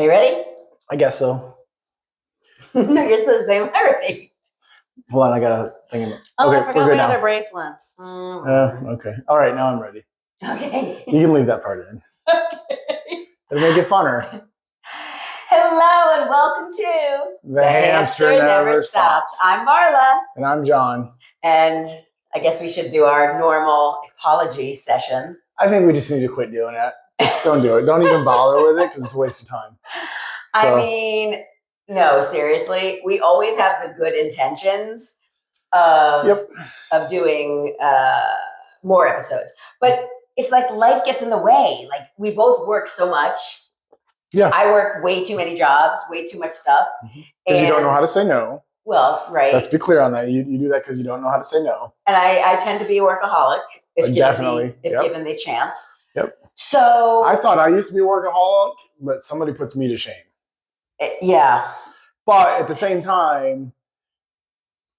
Are you ready? I guess so. No, you're supposed to say, am I ready? Hold on, I gotta think of it. Oh, Okay, I forgot we're good my now. other bracelets. Okay. All right, now I'm ready. Okay. You can leave that part in. Okay. It'll make it funner. Hello and welcome to The Hamster Never Stops. I'm Marla. And I'm John. And I guess we should do our normal apology session. I think we just need to quit doing that. Just don't do it. Don't even bother with it because it's a waste of time. I mean, no, seriously. We always have the good intentions of doing more episodes. But it's like life gets in the way. Like we both work so much. Yeah. I work way too many jobs, way too much stuff. Because you don't know how to say no. Well, right. Let's be clear on that. You do that because you don't know how to say no. And I tend to be a workaholic if given the chance. Yep. So I thought I used to be a workaholic, but somebody puts me to shame. Yeah. But at the same time,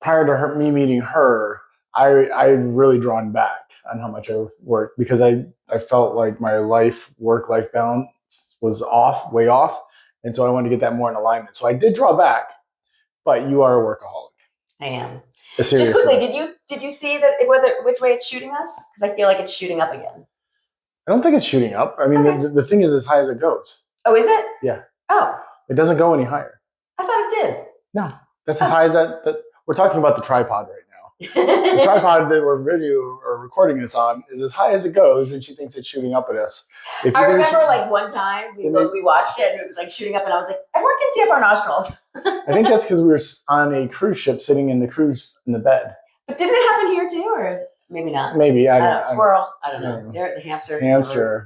prior to me meeting her, I really drawn back on how much I worked because I felt like my work-life balance was way off. And so I wanted to get that more in alignment. So I did draw back, but you are a workaholic. I am. Seriously. Just quickly, did you see that which way it's shooting us? Because I feel like it's shooting up again. I don't think it's shooting up. I mean, the thing is as high as it goes. Oh, is it? Yeah. Oh. It doesn't go any higher. I thought it did. No, that's as high as that. We're talking about the tripod right now. The tripod that we're recording this on is as high as it goes, and she thinks it's shooting up at us. I remember like one time we watched it and it was like shooting up, and I was like, everyone can see up our nostrils. I think that's because we were on a cruise ship, sitting in the bed. But didn't it happen here too, or maybe not? Maybe I don't know. Squirrel. I don't know. They're the hamster.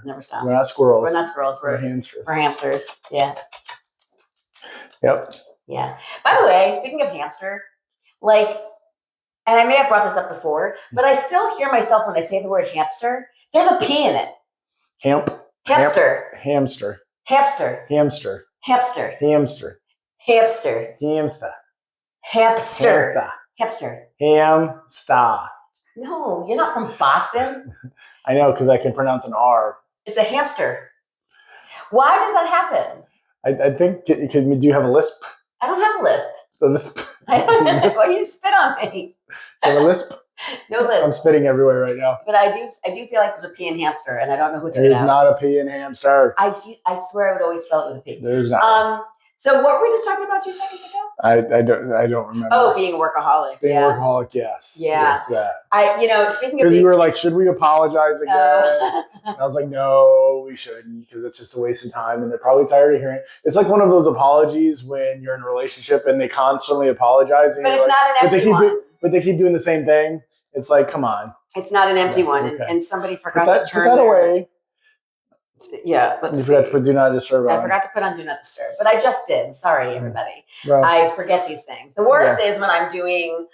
Never stops. We're not squirrels. We're not squirrels. We're hamsters. We're hamsters. Yeah. Yep. Yeah. By the way, speaking of hamster, and I may have brought this up before, but I still hear myself when I say the word hamster. There's a P in it. Hamster. Hamster. Hamster. Hamster. Hamster. Hamster. Hamster. Hamster. Hamster. Hamster. Hamster. Hamster. No, you're not from Boston. I know, because I can pronounce an R. It's a hamster. Why does that happen? I think, do you have a lisp? I don't have a lisp. A lisp. I don't know. Why you spit on me? You have a lisp? No lisp. I'm spitting everywhere right now. But I do feel like there's a P in hamster, and I don't know who took it out. There's not a P in hamster. I swear I would always spell it with a P. There's not. So what were we just talking about 2 seconds ago? I don't remember. Oh, being a workaholic. Being a workaholic, yes. Yeah. Yes, that. Speaking of, because you were like, should we apologize again? And I was like, no, we shouldn't, because it's just a waste of time, and they're probably tired of hearing it. It's like one of those apologies when you're in a relationship and they constantly apologize, but it's not an empty one. But they keep doing the same thing. It's like, come on. It's not an empty one, okay. and somebody forgot to turn that away. Yeah, you forgot to put Do Not Disturb on. I forgot to put on Do Not Disturb, but I just did. Sorry, everybody. Well, I forget these things. The worst is when I'm doing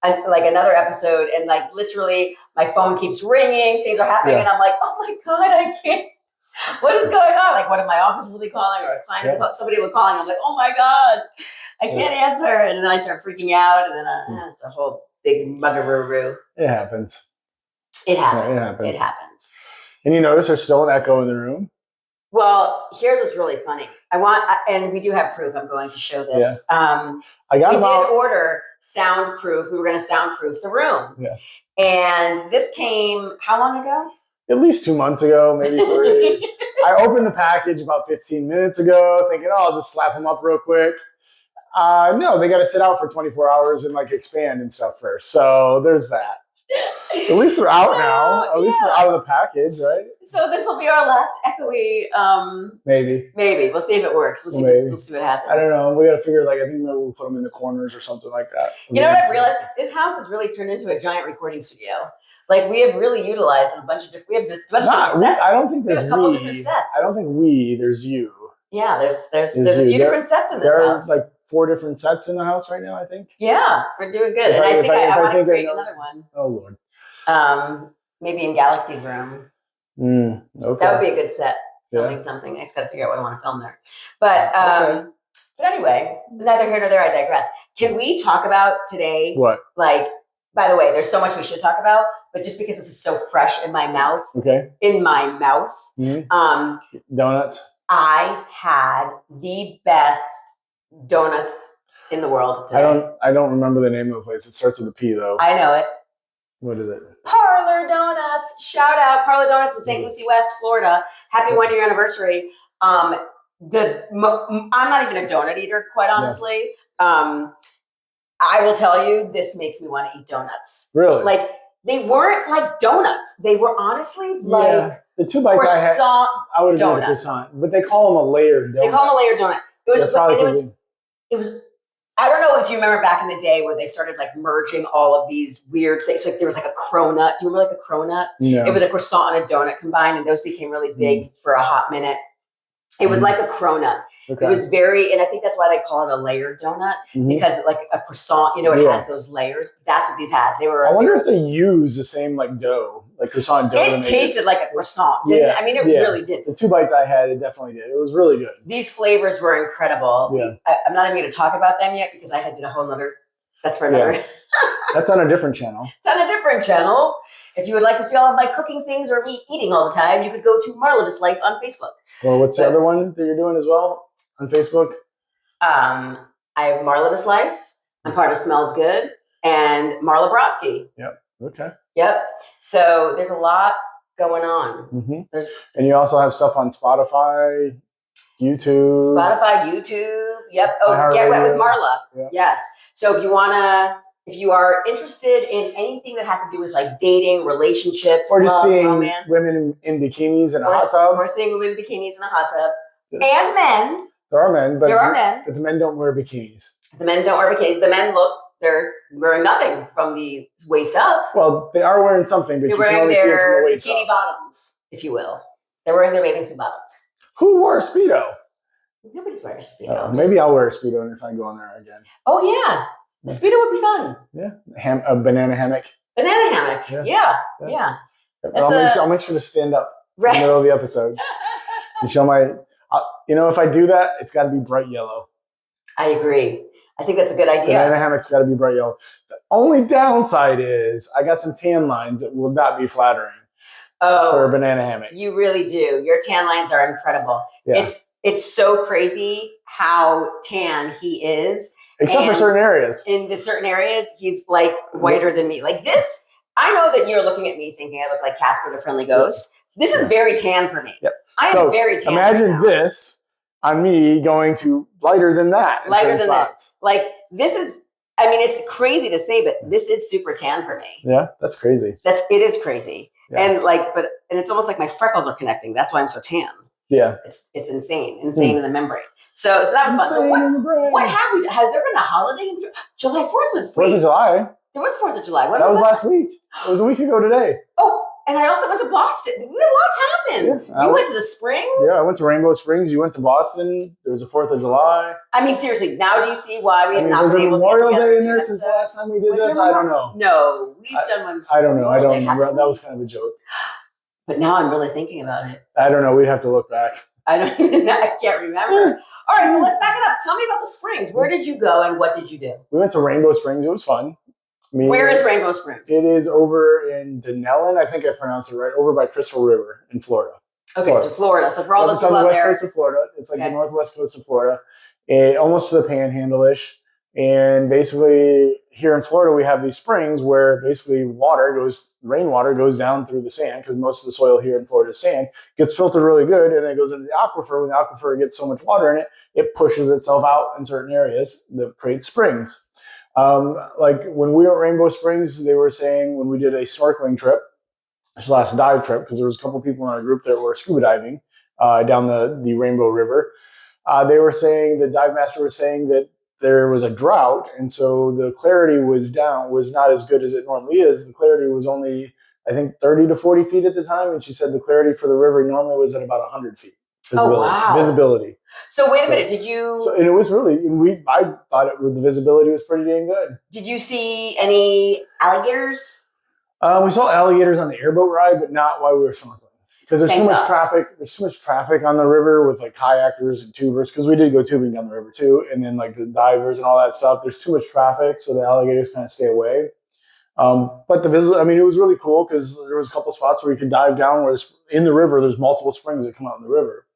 another episode and literally my phone keeps ringing, things are happening, and I'm like, oh my God, I can't. What is going on? Like one of my offices will be calling, or a client somebody will call, and I'm like, oh my God, I can't answer. And then I start freaking out, and then it's a whole big muggeroo. It happens. It happens. It happens. It happens. And you notice there's still an echo in the room? Well, here's what's really funny. And we do have proof. I'm going to show this. Yeah. We did order soundproof. We were going to soundproof the room. Yeah. And this came how long ago? At least 2 months ago, maybe 3. I opened the package about 15 minutes ago, thinking, I'll just slap them up real quick. No, they got to sit out for 24 hours and expand and stuff first. So there's that. At least they're out now. At least they're out of the package, right? So this will be our last echoey. Maybe. We'll see if it works. We'll see what happens. I don't know. We got to figure. I think maybe we'll put them in the corners or something like that. You know what I've realized? This house has really turned into a giant recording studio. We have really utilized a bunch of different. We have a bunch of different sets. I don't think there's a couple different sets. I don't think there's you. Yeah, there's a few different sets in this house. There's 4 different sets in the house right now, I think. Yeah, we're doing good. And I think I want to create another one. Oh, Lord. Maybe in Galaxy's room. Okay. That would be a good set. Filming something. I just got to figure out what I want to film there. But anyway, neither here nor there. I digress. Can we talk about today? What? By the way, there's so much we should talk about, but just because this is so fresh in my mouth. Okay. In my mouth. Mm-hmm. Donuts. I had the best donuts in the world today. I don't remember the name of the place. It starts with a P though. I know it. What is it? Parlor Donuts. Shout out Parlor Donuts in St. Lucie West, Florida. Happy 1 year anniversary. I'm not even a donut eater, quite honestly. Yeah. I will tell you, this makes me want to eat donuts. Really? Like, they weren't like donuts. They were honestly like the 2 bites I had. I would have done a croissant, but they call them a layered donut. They call them a layered donut. It was. I don't know if you remember back in the day where they started like merging all of these weird things. Like there was like a cronut. Do you remember like a cronut? Yeah. It was a croissant and a donut combined, and those became really big for a hot minute. It was like a cronut. Okay. It was and I think that's why they call it a layered donut, because like a croissant, it has those layers. That's what these had. I wonder if they use the same like dough, like croissant dough. It tasted like a croissant, didn't it? I mean, it really did. The 2 bites I had, it definitely did. It was really good. These flavors were incredible. Yeah. I'm not even going to talk about them yet because I had did a whole nother. That's for another. Yeah. That's on a different channel. It's on a different channel. If you would like to see all of my cooking things or me eating all the time, you could go to Marla Life on Facebook. Well, what's the other one that you're doing as well on Facebook? I have Marla Life. I'm part of Smells Good and Marla Brodsky. Yep. Okay. Yep. So there's a lot going on. Mm-hmm. And you also have stuff on Spotify, YouTube. Yep. Oh, Get Wet with Marla. Yep. Yes. So if you are interested in anything that has to do with like dating, relationships, or just seeing romance, women in bikinis in a hot tub, or seeing women in bikinis in a hot tub, and men. There are men, but the men don't wear bikinis. The men don't wear bikinis. The men they're wearing nothing from the waist up. Well, they are wearing something, but they're you can only see it from the waist bikini bottoms, if you will. They're wearing their bathing suit bottoms. Who wore a Speedo? Nobody's wearing a Speedo. Maybe I'll wear a Speedo if I go on there again. Oh, yeah. A Speedo would be fun. Yeah. A banana hammock. Banana hammock. Yeah. I'll make sure to stand up in the middle of the episode and show my... if I do that, it's got to be bright yellow. I agree. I think that's a good idea. Banana hammock's got to be bright yellow. The only downside is I got some tan lines that will not be flattering for a banana hammock. You really do. Your tan lines are incredible. Yeah. It's so crazy how tan he is. Except for certain areas. In the certain areas, he's like whiter than me. Like this, I know that you're looking at me thinking I look like Casper the Friendly Ghost. This is very tan for me. Yep. I am very tan. Imagine this on me going to lighter than that. Lighter than this. Like this is, it's crazy to say, but this is super tan for me. Yeah, that's crazy. It is crazy. Yeah. And it's almost like my freckles are connecting. That's why I'm so tan. Yeah. It's insane in the membrane. So that was fun. So what have we, has there been a holiday? July 4th was 4th of July. There was 4th of July. That was last week. It was a week ago today. Oh, and I also went to Boston. Lots happened. Yeah, you went to the Springs? Yeah, I went to Rainbow Springs. You went to Boston. There was a 4th of July. Seriously, now do you see why we have not been able to get together? Was Memorial Day in there since the last time we did this? I don't know. No, we've done one since I don't know. I don't remember. That was kind of a joke. But now I'm really thinking about it. I don't know. We'd have to look back. I don't even know. I can't remember. All right, so let's back it up. Tell me about the Springs. Where did you go and what did you do? We went to Rainbow Springs. It was fun. Where is Rainbow Springs? It is over in Denellen. I think I pronounced it right. Over by Crystal River in Florida. Okay, so Florida. So for all those people out there. It's on the west coast of Florida. It's like the northwest coast of Florida. Almost to the Panhandle-ish. And basically, here in Florida, we have these springs where basically rainwater goes down through the sand, because most of the soil here in Florida is sand, gets filtered really good, and then it goes into the aquifer. When the aquifer gets so much water in it, it pushes itself out in certain areas that create springs. Like when we were at Rainbow Springs, they were saying when we did a snorkeling trip, this last dive trip, because there was a couple people in our group that were scuba diving down the Rainbow River, they were saying, the dive master was saying that there was a drought, and so the clarity was not as good as it normally is. The clarity was only, I think, 30 to 40 feet at the time, and she said the clarity for the river normally was at about 100 feet. Visibility. So wait a minute, did you... and it was really, I thought the visibility was pretty dang good. Did you see any alligators? We saw alligators on the airboat ride, but not while we were snorkeling. Because there's too much traffic. There's too much traffic on the river with like kayakers and tubers. Because we did go tubing down the river too, and then like the divers and all that stuff. There's too much traffic, so the alligators kind of stay away. But it was really cool because there was a couple spots where you could dive down. Where in the river, there's multiple springs that come out in the river,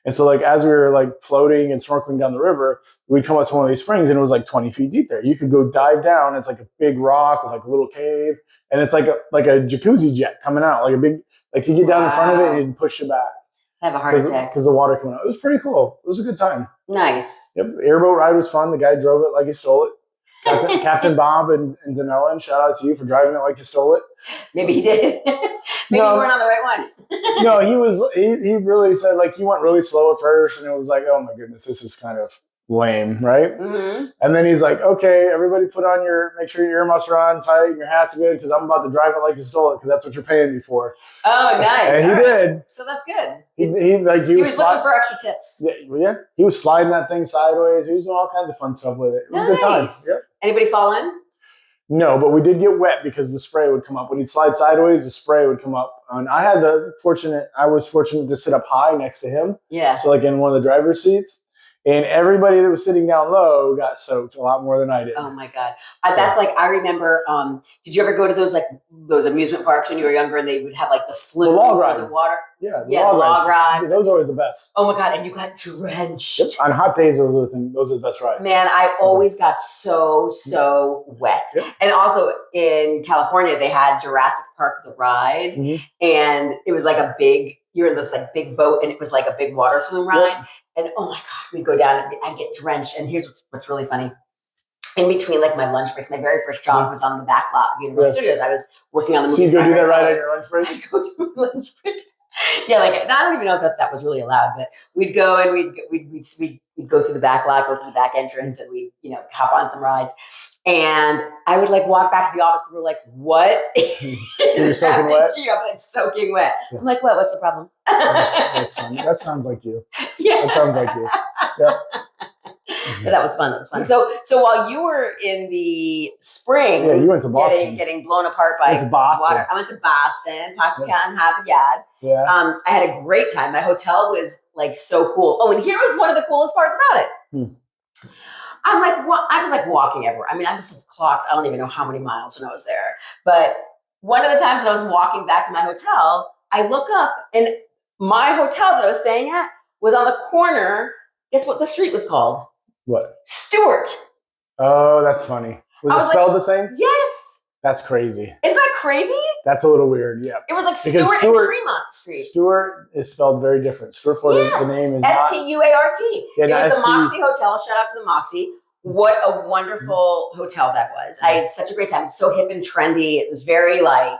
And so like as we were like floating and snorkeling down the river, we'd come up to one of these springs and it was like 20 feet deep there. You could go dive down. It's like a big rock with like a little cave, and it's like a jacuzzi jet coming out, like a big, like you get down in front of it and it'd push you back. I have a heart attack because the water coming out. It was pretty cool. It was a good time. Nice. Yep, airboat ride was fun. The guy drove it like he stole it. Captain Bob and Danellen, shout out to you for driving it like you stole it. Maybe he did. Maybe you weren't on the right one. No, he really said, like, he went really slow at first, and it was like, oh my goodness, this is kind of lame, right? Mm-hmm. And then he's like, okay, everybody make sure your earmuffs are on tight and your hats are good, because I'm about to drive it like you stole it, because that's what you're paying me for. Oh, nice. And he did. So that's good. He was looking for extra tips. Yeah. He was sliding that thing sideways. He was doing all kinds of fun stuff with it. It was a good time. Yep. Anybody fall in? No, but we did get wet because the spray would come up. When he'd slide sideways, the spray would come up. And I was fortunate to sit up high next to him. Yeah. So like in one of the driver's seats. And everybody that was sitting down low got soaked a lot more than I did. Oh my God. That's like, I remember, did you ever go to those amusement parks when you were younger and they would have like the flume, the log ride, the water? Yeah, log rides. Those are always the best. Oh my God. And you got drenched. Yep. On hot days, those are the best rides. Man, I always got so wet. Yep. And also in California, they had Jurassic Park, the ride. Mm-hmm. And it was like you're in this like big boat and it was like a big water flume ride. Yep. And oh my God, we'd go down and I'd get drenched. And here's what's really funny. In between like my lunch breaks, my very first job was on the back lot of Universal Studios. I was working on the movie. So you go do that right on your lunch break? I'd go do my lunch break. Yeah, like I don't even know if that was really allowed, but we'd go and we'd go through the back lot, go through the back entrance, and we'd hop on some rides. And I would like walk back to the office. People were like, "What? You're soaking wet." I'm like soaking wet. Yeah. I'm like, "What? What's the problem?" That's fun. That sounds like you. Yeah, that sounds like you. Yeah. But that was fun. That was fun. So while you were in the springs, you went to Boston, getting blown apart by water. I went to Boston, Pocket and Harvard Yard. Yeah. I had a great time. My hotel was like so cool. Oh, and here was one of the coolest parts about it. I'm like, I was like walking everywhere. I mean, I must have clocked, I don't even know how many miles when I was there. But one of the times that I was walking back to my hotel, I look up and my hotel that I was staying at was on the corner. Guess what the street was called? What? Stewart. Oh, that's funny. Was it spelled the same? Yes. That's crazy. Isn't that crazy? That's a little weird, yeah. It was like Stewart and Tremont Street. Stewart is spelled very different. Stewart, Florida, the name is Stuart. Yeah, it was the Moxie Hotel. Shout out to the Moxie. What a wonderful hotel that was. I had such a great time. It's so hip and trendy. It was very like,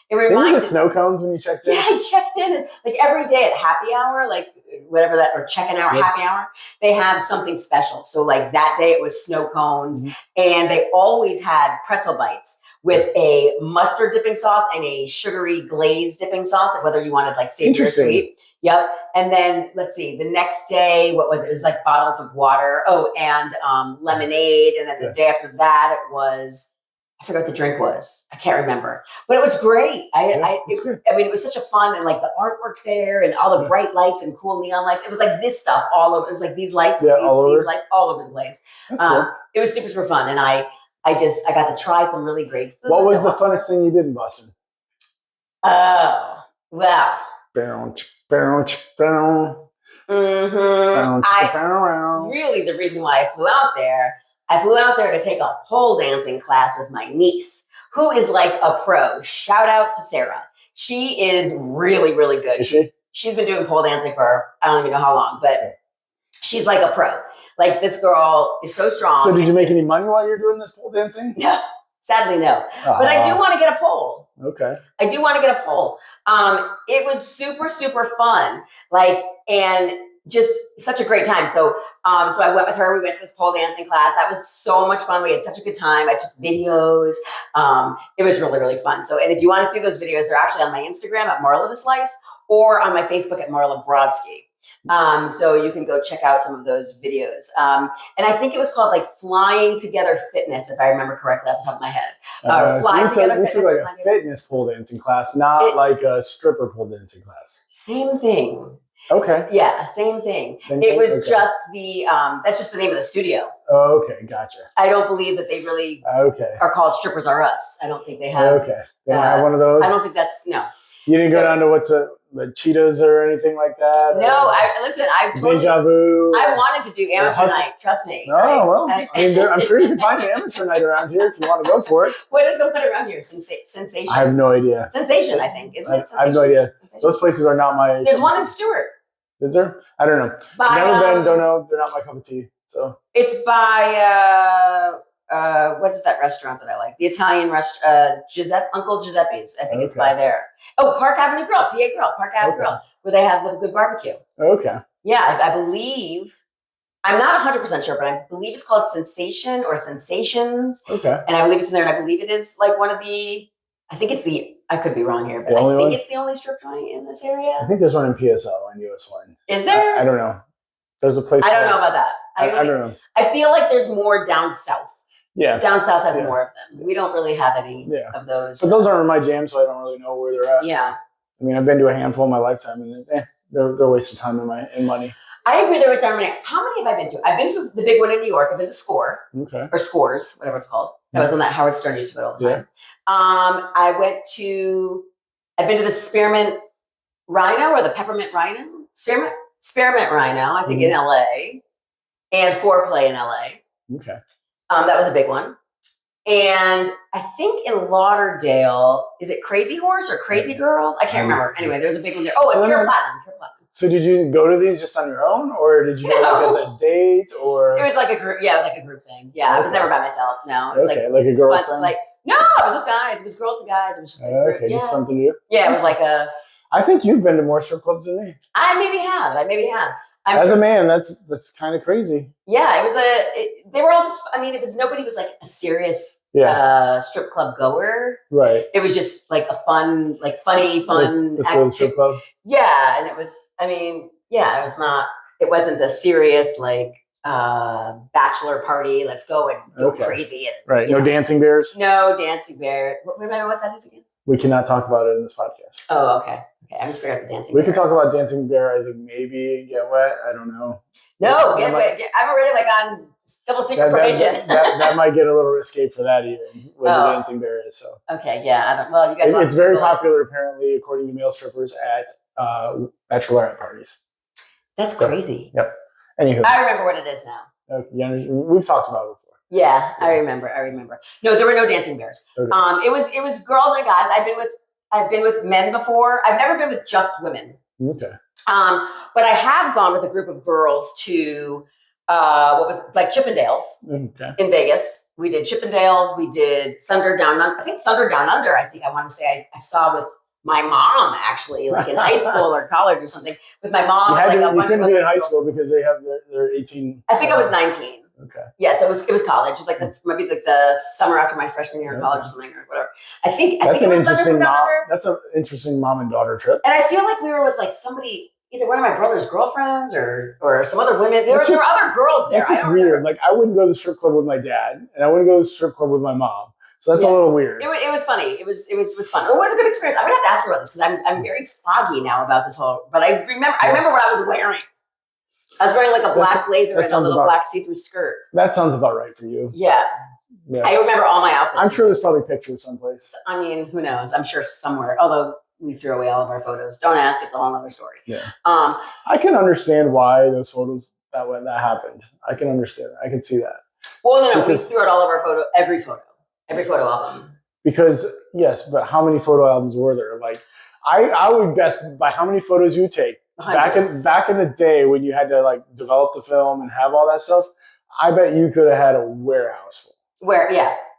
it reminded me. Did you get snow cones when you checked in? Yeah, I checked in. And like every day at happy hour, like whatever that, or check-in hour, happy hour, they have something special. So like that day it was snow cones, and they always had pretzel bites with a mustard dipping sauce and a sugary glazed dipping sauce, like whether you wanted like savory or sweet. Yep. And then let's see, the next day, what was it? It was like bottles of water. Oh, and lemonade. And then the day after that, it was, I forgot what the drink was. I can't remember, but it was great. I mean, it was such a fun, and like the artwork there and all the bright lights and cool neon lights. It was like this stuff all over. It was like these lights, these lights all over the place. Cool. It was super, super fun. And I got to try some really great food. What was the funnest thing you did in Boston? Oh, well. Really, the reason why I flew out there to take a pole dancing class with my niece, who is like a pro. Shout out to Sarah. She is really, really good. Is she? She's been doing pole dancing for, I don't even know how long, but she's like a pro. Like, this girl is so strong. So did you make any money while you're doing this pole dancing? No, sadly no. But I do want to get a pole. Okay. I do want to get a pole. It was super, super fun. Like, and just such a great time. So I went with her. We went to this pole dancing class. That was so much fun. We had such a good time. I took videos. It was really, really fun. So, and if you want to see those videos, they're actually on my Instagram at Marla This Life, or on my Facebook at Marla Brodsky. So you can go check out some of those videos. And I think it was called like Flying Together Fitness, if I remember correctly off the top of my head. Flying Together Fitness. You took like a fitness pole dancing class, not like a stripper pole dancing class. Same thing. Okay. Yeah, same thing. It was just that's just the name of the studio. Oh, okay, gotcha. I don't believe that they really are called Strippers R Us. I don't think they have. Okay. They don't have one of those? I don't think that's, no. You didn't go down to the cheetahs or anything like that? No, I totally Deja vu. I wanted to do amateur night. Trust me. Oh well, I mean, I'm sure you can find an amateur night around here if you want to go for it. What is the one around here? Sensation. I have no idea. Sensation, I think, isn't it? I have no idea. Those places are not my. There's one in Stewart. Is there? I don't know. Never been. Don't know. They're not my cup of tea. So it's by what is that restaurant that I like? The Italian restaurant, Uncle Giuseppe's. I think it's by there. Oh, Park Avenue Grill, PA Grill, Park Avenue Grill, where they have the good barbecue. Okay. Yeah, I believe. I'm not 100% sure, but I believe it's called Sensation or Sensations. Okay. And I believe it's in there, and I believe it is like one of the. I think it's I could be wrong here, but I think it's the only strip joint in this area. I think there's one in PSL on US 1. Is there? I don't know. There's a place. I don't know about that. I don't know. I feel like there's more down south. Yeah. Down south has more of them. We don't really have any of those. But those aren't my jam, so I don't really know where they're at. Yeah. I mean, I've been to a handful in my lifetime, and they're a waste of time and money. I agree there was so many. How many have I been to? I've been to the big one in New York. I've been to Score. Okay. Or Scores, whatever it's called. That was on that Howard Stern used to go all the time. I've been to the Spearmint Rhino or the Peppermint Rhino. Spearmint Rhino, I think in LA. And Foreplay in LA. Okay. That was a big one. And I think in Lauderdale, is it Crazy Horse or Crazy Girls? I can't remember. Anyway, there's a big one there. Oh, and Pure Platinum. So did you go to these just on your own, or did you go as a date, or? It was like a group. Yeah, it was like a group thing. Yeah, I was never by myself. No, it was like a girls thing. No, it was with guys. It was girls and guys. It was just a group. Okay, just something new. Yeah, it was like a. I think you've been to more strip clubs than me. I maybe have. As a man, that's kind of crazy. Yeah, it was they were all just. I mean, nobody was like a serious strip club goer. Right. It was just like a fun, like funny, fun. Let's go to the strip club. Yeah, and it was. I mean, yeah, it was not. It wasn't a serious like bachelor party. Let's go and go crazy and right. No dancing bears. No dancing bear. Remember what that is again? We cannot talk about it in this podcast. Oh, okay. Okay, I just figured out the dancing. We can talk about dancing bear. I think maybe get wet. I don't know. No, get wet. I'm already like on double secret probation. That might get a little risque for that even what the dancing bear is. So okay, yeah. I don't. Well, you guys. It's very popular apparently, according to male strippers at bachelorette parties. That's crazy. Yep. Anywho, I remember what it is now. Okay, we've talked about it before. Yeah, I remember. No, there were no dancing bears. Okay. It was girls and guys. I've been with men before. I've never been with just women. Okay. But I have gone with a group of girls to what was like Chippendales in Vegas. We did Chippendales. We did Thunder Down Under. I think Thunder Down Under. I want to say I saw with my mom actually, like in high school or college or something. With my mom, you couldn't be in high school because they have their 18. I think I was 19. Okay. Yes, it was college. It was like maybe like the summer after my freshman year in college or something or whatever. I think it was interesting. That's an interesting mom and daughter trip. And I feel like we were with like somebody, either one of my brother's girlfriends or some other women. There were other girls there. That's just weird. Like I wouldn't go to the strip club with my dad, and I wouldn't go to the strip club with my mom. So that's a little weird. It was funny. It was fun. It was a good experience. I'm gonna have to ask her about this because I'm very foggy now about this whole. But I remember what I was wearing. I was wearing like a black blazer and a little black see-through skirt. That sounds about right for you. Yeah. I remember all my outfits. I'm sure there's probably pictures someplace. I mean, who knows? I'm sure somewhere. Although we threw away all of our photos. Don't ask. It's a whole other story. Yeah. I can understand why those photos that happened. I can understand. I can see that. Well, no. We threw out all of our every photo album. Because yes, but how many photo albums were there? Like, I would guess by how many photos you take. Back in the day when you had to like develop the film and have all that stuff, I bet you could have had a warehouse full.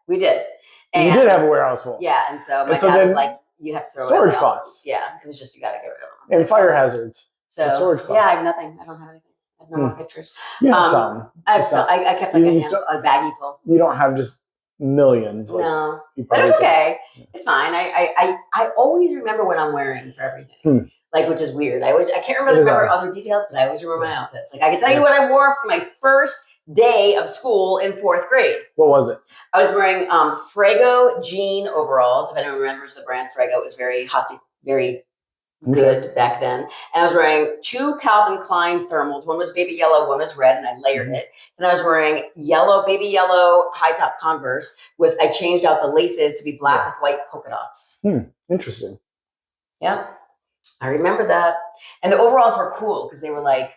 We did. And you did have a warehouse full. Yeah, and so my dad was like, "You have to throw storage costs." Yeah, it was just you got to get rid of them. And fire hazards. So storage costs. Yeah, I have nothing. I don't have anything. I have no more pictures. You have some. I have some. I kept like a baggie full. You don't have just millions. No, but it's okay. It's fine. I always remember what I'm wearing for everything. Like, which is weird. I can't remember other details, but I always remember my outfits. Like, I can tell you what I wore for my first day of school in 4th grade. What was it? I was wearing Frago jean overalls. If anyone remembers the brand Frago, it was very hot, very good back then. And I was wearing 2 Calvin Klein thermals. One was baby yellow, one was red, and I layered it. Then I was wearing baby yellow high top Converse I changed out the laces to be black with white polka dots. Interesting. Yep. I remember that. And the overalls were cool because they were like,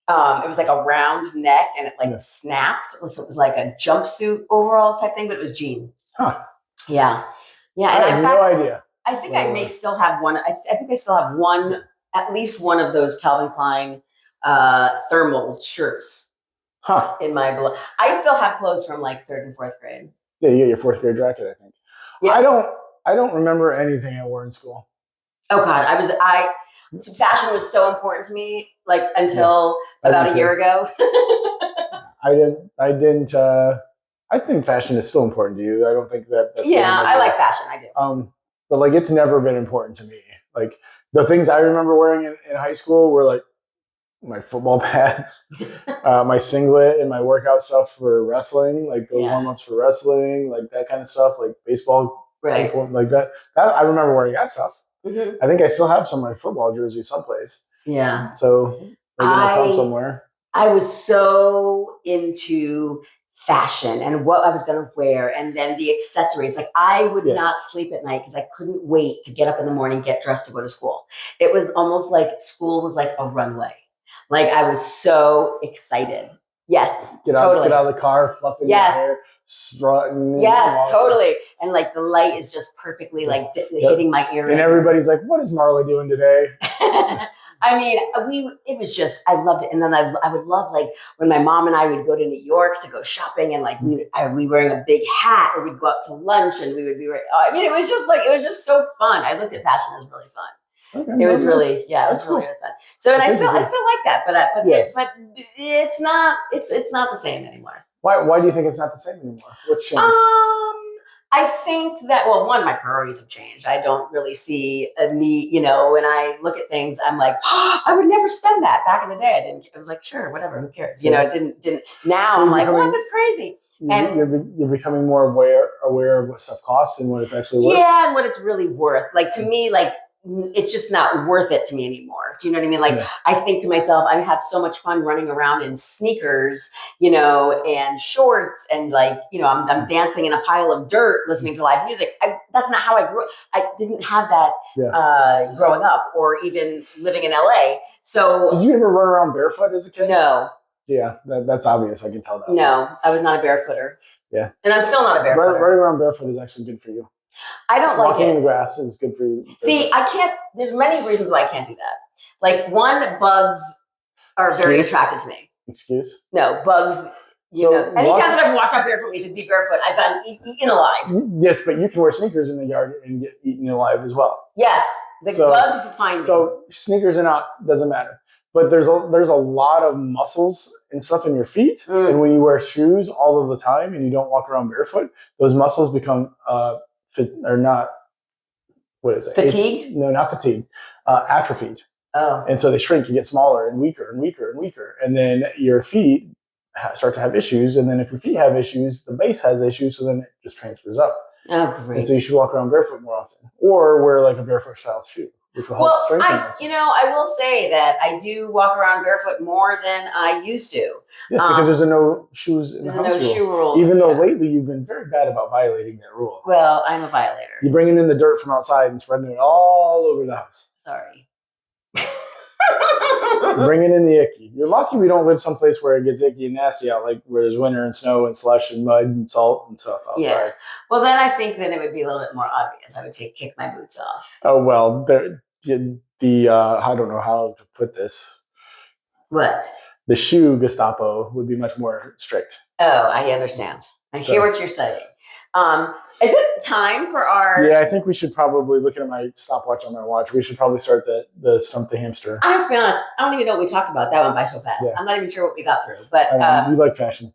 it was like a round neck and it like snapped. So it was like a jumpsuit overalls type thing, but it was jean. Huh. Yeah. Yeah. I have no idea. I think I may still have one. I think I still have one, at least one of those Calvin Klein thermal shirts in my blood. I still have clothes from like 3rd and 4th grade. Yeah, you get your 4th grade jacket, I think. Yeah. I don't remember anything I wore in school. Oh God, fashion was so important to me, like until about a year ago. I didn't. I think fashion is still important to you. I don't think that's. Yeah, I like fashion. I do. But like, it's never been important to me. Like the things I remember wearing in high school were like my football pads, my singlet, and my workout stuff for wrestling, like the warm-ups for wrestling, like that kind of stuff, like baseball, right? Like that I remember wearing that stuff. Mm-hmm. I think I still have some of my football jerseys someplace. Yeah. So like in a tub somewhere. I was so into fashion and what I was going to wear, and then the accessories. Like I would not sleep at night because I couldn't wait to get up in the morning, get dressed to go to school. It was almost like school was like a runway. Like I was so excited. Yes, get out of the car, fluffing your hair, strutting. Yes, totally. And like the light is just perfectly like hitting my ear. And everybody's like, "What is Marla doing today?" I mean, it was just, I loved it. And then I would love like when my mom and I would go to New York to go shopping, and like I'd be wearing a big hat, or we'd go out to lunch and we would be I mean, it was just so fun. I looked at fashion as really fun. Okay, it was really, it was really fun. So, and I still like that, but it's not the same anymore. Why do you think it's not the same anymore? What's changed? I think that, well, one, my priorities have changed. I don't really see a need, when I look at things, I'm like, I would never spend that. Back in the day, I didn't. I was like, sure, whatever, who cares? It didn't. Now I'm like, what? That's crazy. And you're becoming more aware of what stuff costs and what it's actually worth. Yeah, and what it's really worth. Like to me, like it's just not worth it to me anymore. Do you know what I mean? Like I think to myself, I have so much fun running around in sneakers, and shorts, and like, I'm dancing in a pile of dirt, listening to live music. That's not how I grew up. I didn't have that growing up or even living in LA. So did you ever run around barefoot as a kid? No. Yeah, that's obvious. I can tell that. No, I was not a barefooter. Yeah. And I'm still not a barefooter. Running around barefoot is actually good for you. I don't like it. Walking in the grass is good for you. See, I can't, there's many reasons why I can't do that. Like, one, bugs are very attracted to me. Excuse? No, bugs, anytime that I've walked out barefoot, you said be barefoot, I've gotten eaten alive. Yes, but you can wear sneakers in the yard and get eaten alive as well. Yes, bugs find me. So sneakers or not, doesn't matter. But there's a lot of muscles and stuff in your feet, and when you wear shoes all of the time and you don't walk around barefoot, those muscles become fatigued? No, not fatigued. Atrophied. Oh. And so they shrink and get smaller and weaker and weaker and weaker, and then your feet start to have issues, and then if your feet have issues, the base has issues, so then it just transfers up. Oh, great. And so you should walk around barefoot more often, or wear like a barefoot style shoe, which will help strengthen those. I will say that I do walk around barefoot more than I used to. Yes, because there's no shoes in the house rule. Shoe rule. Even though lately you've been very bad about violating that rule. Well, I'm a violator. You're bringing in the dirt from outside and spreading it all over the house. Sorry. Bringing in the icky. You're lucky we don't live someplace where it gets icky and nasty out, like where there's winter and snow and slush and mud and salt and stuff outside. Yeah. Well, then I think that it would be a little bit more obvious. I would kick my boots off. Oh, well, I don't know how to put this. What? The shoe Gestapo would be much more strict. Oh, I understand. I hear what you're saying. Is it time for our... Yeah, I think we should probably, looking at my stopwatch on my watch, we should probably start the Stump the Hamster. I have to be honest, I don't even know what we talked about. That went by so fast. Yeah. I'm not even sure what we got through. But you like fashion.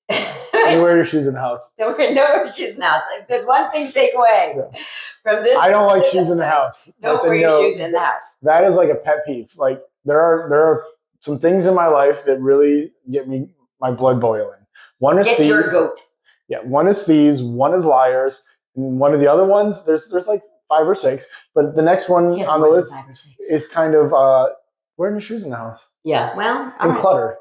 You wear your shoes in the house. Don't wear shoes in the house. If there's one thing to take away from this... I don't like shoes in the house. Don't wear your shoes in the house. That is like a pet peeve. Like, there are some things in my life that really get my blood boiling. One is Get your goat. Yeah, one is thieves, one is liars, and one of the other ones, there's like 5 or 6, but the next one on the list is kind of wearing your shoes in the house. Yeah, well, and clutter.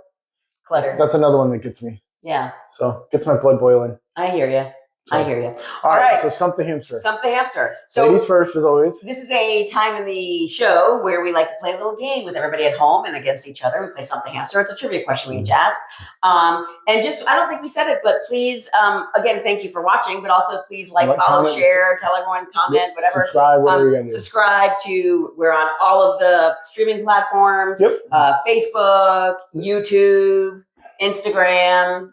That's another one that gets me. Yeah. So gets my blood boiling. I hear you. I hear you. All right. So Stump the Hamster. Stump the Hamster. So ladies first, as always. This is a time in the show where we like to play a little game with everybody at home and against each other. We play Stump the Hamster. It's a trivia question we each ask. And just, I don't think we said it, but please, again, thank you for watching, but also please like, follow, comment, share, tell everyone, comment, whatever. Subscribe, whatever you're going to do. Subscribe to, we're on all of the streaming platforms, Facebook, YouTube, Instagram,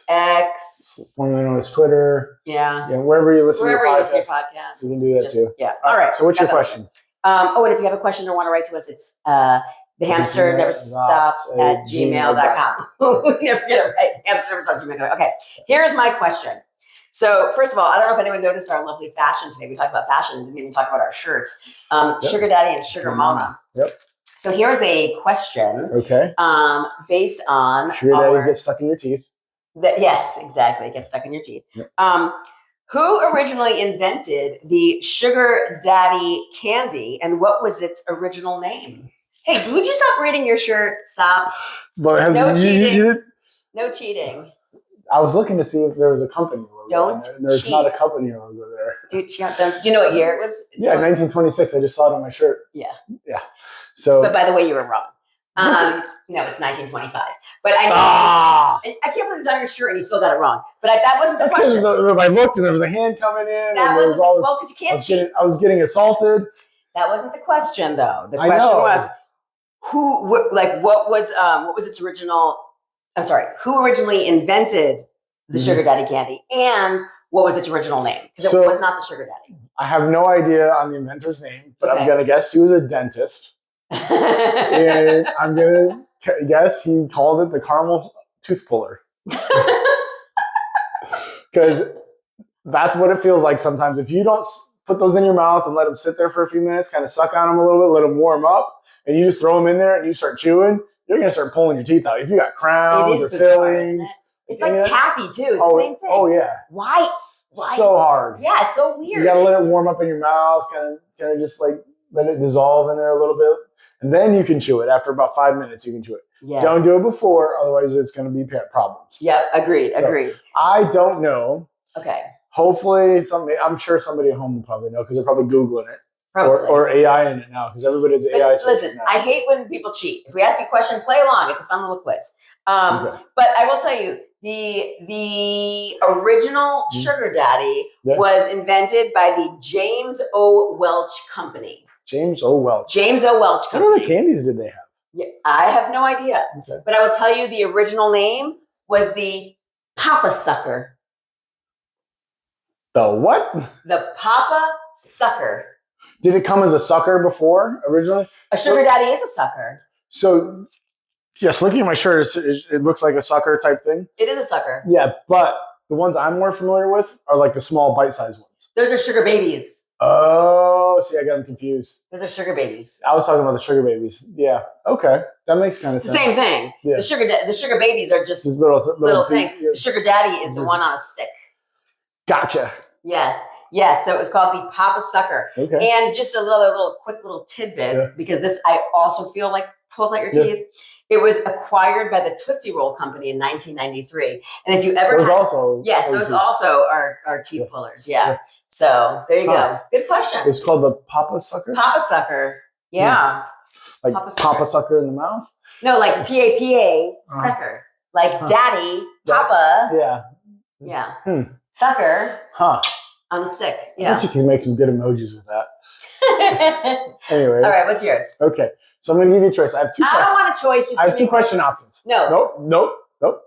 X, formerly known as Twitter. Yeah, wherever you listen to your podcasts. You can do that too. Yeah. All right. So what's your question? And if you have a question or want to write to us, it's the hamster never stops at gmail.com. We never get it right. Hamster never stops at gmail.com. Okay. Here's my question. So first of all, I don't know if anyone noticed our lovely fashion today. We talked about fashion and didn't even talk about our shirts. Sugar Daddy and Sugar Mama. Yep. So here's a question. Okay. Based on Sugar Daddies get stuck in your teeth. Yes, exactly. Get stuck in your teeth. Yep. Who originally invented the Sugar Daddy candy, and what was its original name? Hey, would you stop reading your shirt? Stop. No cheating. No cheating. I was looking to see if there was a company logo. Don't and there's cheat. Not a company logo there. Do you know what year it was? Yeah, 1926. I just saw it on my shirt. Yeah. So. But by the way, you were wrong. No, it's 1925. But I can't believe it's on your shirt and you still got it wrong. But that wasn't the question. I looked and there was a hand coming in. That wasn't well, because you can't cheat. I was getting assaulted. That wasn't the question, though. The question was, what was its original? I'm sorry, who originally invented the Sugar Daddy candy, and what was its original name? Because it was not the Sugar Daddy. I have no idea on the inventor's name, but I'm gonna guess he was a dentist. And I'm gonna guess he called it the caramel tooth puller, because that's what it feels like sometimes. If you don't put those in your mouth and let them sit there for a few minutes, kind of suck on them a little bit, let them warm up, and you just throw them in there and you start chewing, you're gonna start pulling your teeth out. If you got crowns or fillings, it's like taffy too. It's the same thing. Oh yeah. Why? So hard. Yeah, it's so weird. You gotta let it warm up in your mouth, kind of just like let it dissolve in there a little bit. And then you can chew it. After about 5 minutes, you can chew it. Yes. Don't do it before, otherwise it's going to be problems. Yep, agreed. I don't know. Okay. Hopefully, I'm sure somebody at home will probably know because they're probably Googling it. Or AI in it now because everybody's AI. Listen, I hate when people cheat. If we ask you a question, play along. It's a fun little quiz. But I will tell you, the original Sugar Daddy was invented by the James O. Welch Company. James O. Welch. Company. What other candies did they have? Yeah, I have no idea. Okay. But I will tell you the original name was the Papa Sucker. The what? The Papa Sucker. Did it come as a sucker before originally? A Sugar Daddy is a sucker. So, yes, looking at my shirt, it looks like a sucker type thing. It is a sucker. Yeah, but the ones I'm more familiar with are like the small bite-sized ones. Those are sugar babies. Oh, see, I got them confused. Those are sugar babies. I was talking about the sugar babies. Yeah. Okay. That makes kind of sense. The same thing. Yeah. The sugar babies are just little things. Yeah. The Sugar Daddy is the one on a stick. Gotcha. Yes. So it was called the Papa Sucker. Okay. And just a quick little tidbit, because this I also feel like pulls out your teeth. It was acquired by the Tootsie Roll Company in 1993. And if you ever those also are teeth pullers. Yeah. So there you go. Good question. It was called the Papa Sucker? Papa Sucker. Yeah. Like Papa Sucker in the mouth? No, like P-A-P-A sucker. Like daddy, Papa. Yeah. Sucker. Huh. On a stick. Yeah. I bet you can make some good emojis with that. Anyways. All right, what's yours? Okay. So I'm going to give you a choice. I have two questions. I don't want a choice. I have two question options. No. Nope.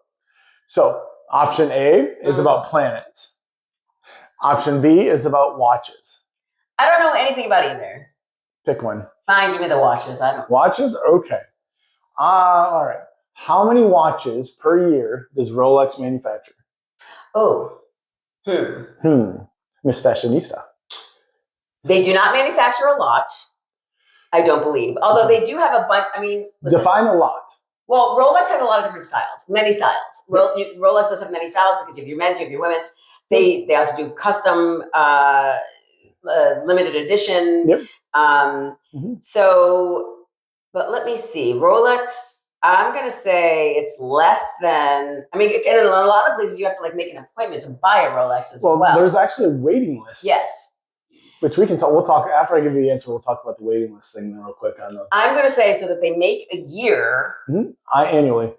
So option A is about planets. Option B is about watches. I don't know anything about either. Pick one. Fine, give me the watches. I don't. Watches? Okay. All right. How many watches per year does Rolex manufacture? Oh. Miss Fashionista. They do not manufacture a lot. I don't believe. Although they do have a bunch. I mean, define a lot. Well, Rolex has a lot of different styles, many styles. Rolex does have many styles because you have your men's, you have your women's. They also do custom, limited edition. Yep. So, but let me see. Rolex I'm going to say it's less than, I mean, in a lot of places you have to like make an appointment to buy a Rolex as well. There's actually a waiting list. Yes. Which we can talk, we'll talk, after I give you the answer, we'll talk about the waiting list thing real quick. I'm going to say so that they make a year. Annually.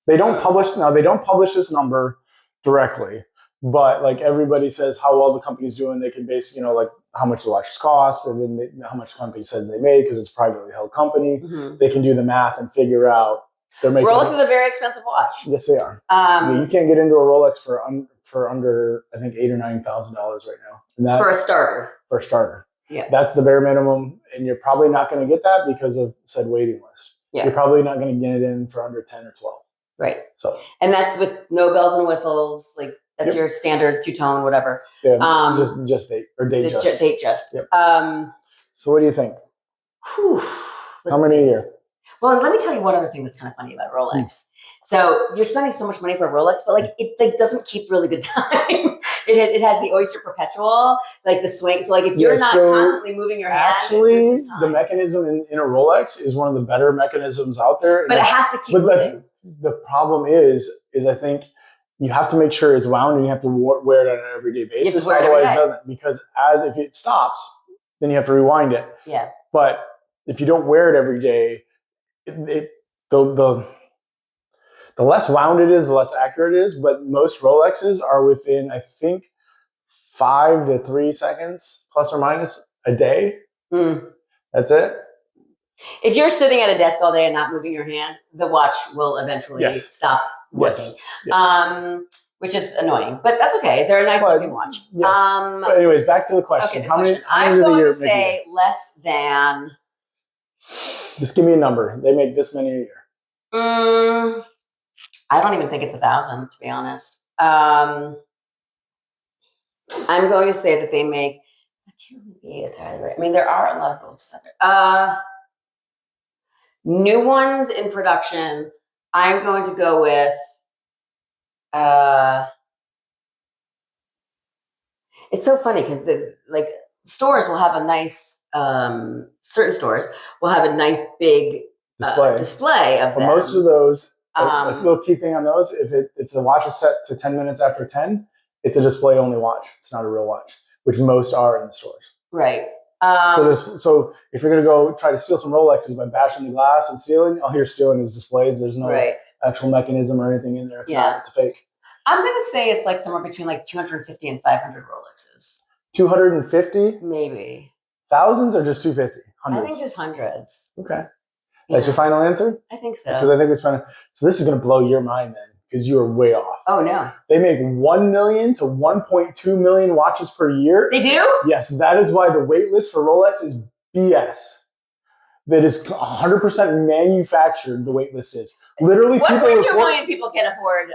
They don't publish, now they don't publish this number directly, but like everybody says how well the company's doing. They can base, you know, like how much the watches cost and then how much the company says they made because it's a privately held company. They can do the math and figure out they're making. Rolex is a very expensive watch. Yes, they are. You can't get into a Rolex for under I think $8,000 or $9,000 right now. And that, for a starter. For a starter. Yeah. That's the bare minimum, and you're probably not going to get that because of said waiting list. Yeah. You're probably not going to get it in for under 10 or 12. Right. So. And that's with no bells and whistles, like that's your standard two-tone, whatever. Yeah. Just date or date just. Date just. Yep. So what do you think? How many a year? Well, let me tell you one other thing that's kind of funny about Rolex. So you're spending so much money for a Rolex, but like it like doesn't keep really good time. It has the Oyster Perpetual, like the swing. So like if you're not constantly moving your hand, actually the mechanism in a Rolex is one of the better mechanisms out there. But it has to keep moving. The problem is I think you have to make sure it's wound and you have to wear it on an everyday basis. Otherwise it doesn't, because if it stops, then you have to rewind it. Yeah. But if you don't wear it every day, the less wound it is, the less accurate it is. But most Rolexes are within, I think, 5 to 3 seconds, plus or minus, a day. That's it. If you're sitting at a desk all day and not moving your hand, the watch will eventually stop working. Yes. Which is annoying, but that's okay. They're a nice looking watch. Yes. But anyways, back to the question. Okay, I'm going to say less than. Just give me a number. They make this many a year. I don't even think it's 1,000, to be honest. I'm going to say that they make. I can't be entirely right. I mean, there are a lot of Rolex out there. New ones in production. I'm going to go with. It's so funny because the stores will have a nice. Certain stores will have a nice big display of them. Most of those. A little key thing on those: if the watch is set to 10 minutes after 10, it's a display only watch. It's not a real watch, which most are in the stores. Right. So if you're gonna go try to steal some Rolexes by bashing the glass and stealing, all you're stealing is displays. There's no actual mechanism or anything in there. It's not. It's a fake. I'm gonna say it's like somewhere between like 250 and 500 Rolexes. 250? Maybe. Thousands or just 250? Hundreds? I think just hundreds. Okay. That's your final answer? I think so. Because I think we spent. So this is going to blow your mind then, because you are way off. Oh no! They make 1 million to 1.2 million watches per year. They do? Yes, that is why the wait list for Rolex is BS. That is 100% manufactured. The wait list is literally 1.2 million people can't afford.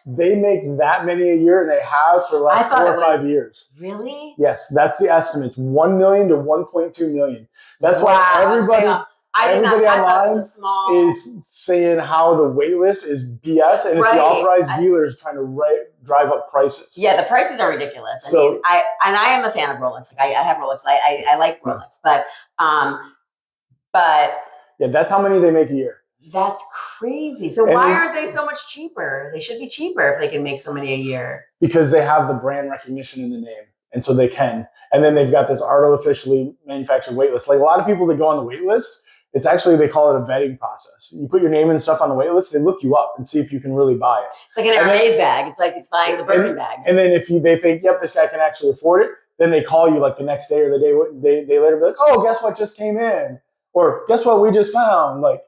They make that many a year, and they have for the last 4 or 5 years. Really? Yes, that's the estimates. 1 million to 1.2 million. That's why everybody online is saying how the wait list is BS, and it's the authorized dealers trying to drive up prices. Yeah, the prices are ridiculous. I mean, I am a fan of Rolex. Like I have Rolex. I like Rolex, but yeah, that's how many they make a year. That's crazy. So why aren't they so much cheaper? They should be cheaper if they can make so many a year. Because they have the brand recognition in the name, and so they can. And then they've got this artificially manufactured wait list. Like a lot of people that go on the wait list, it's actually, they call it a vetting process. You put your name and stuff on the wait list, they look you up and see if you can really buy it. It's like an Hermes bag. It's like it's buying the Birkin bag. And then if they think, yep, this guy can actually afford it, then they call you like the next day or the day they later be like, oh, guess what just came in? Or guess what we just found? Like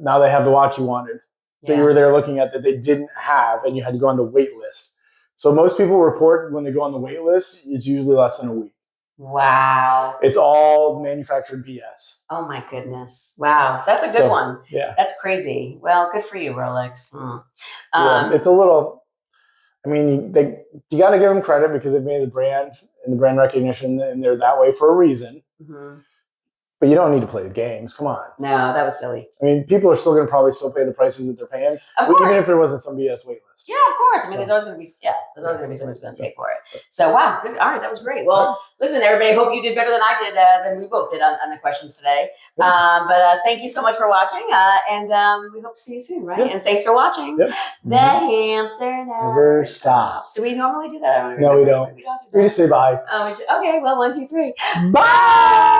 now they have the watch you wanted that you were there looking at that they didn't have, and you had to go on the wait list. So most people report when they go on the wait list, it's usually less than a week. Wow. It's all manufactured BS. Oh my goodness. Wow. That's a good one. Yeah. That's crazy. Well, good for you, Rolex. It's a little, I mean, you got to give them credit because they've made the brand and the brand recognition, and they're that way for a reason. Mm-hmm. But you don't need to play the games. Come on. No, that was silly. I mean, people are still going to probably still pay the prices that they're paying, Of course. even if there wasn't some BS wait list. Yeah, of course. I mean, there's always going to be someone who's going to pay for it. So wow, good. All right, that was great. Well, listen, everybody. Hope you did better than I did, than we both did on the questions today. But thank you so much for watching, and we hope to see you soon, right? And thanks for watching. The hamster never stops. Do we normally do that? No, we don't. We don't do that. We just say bye. Oh, we say, okay. Well, 1, 2, 3. Bye.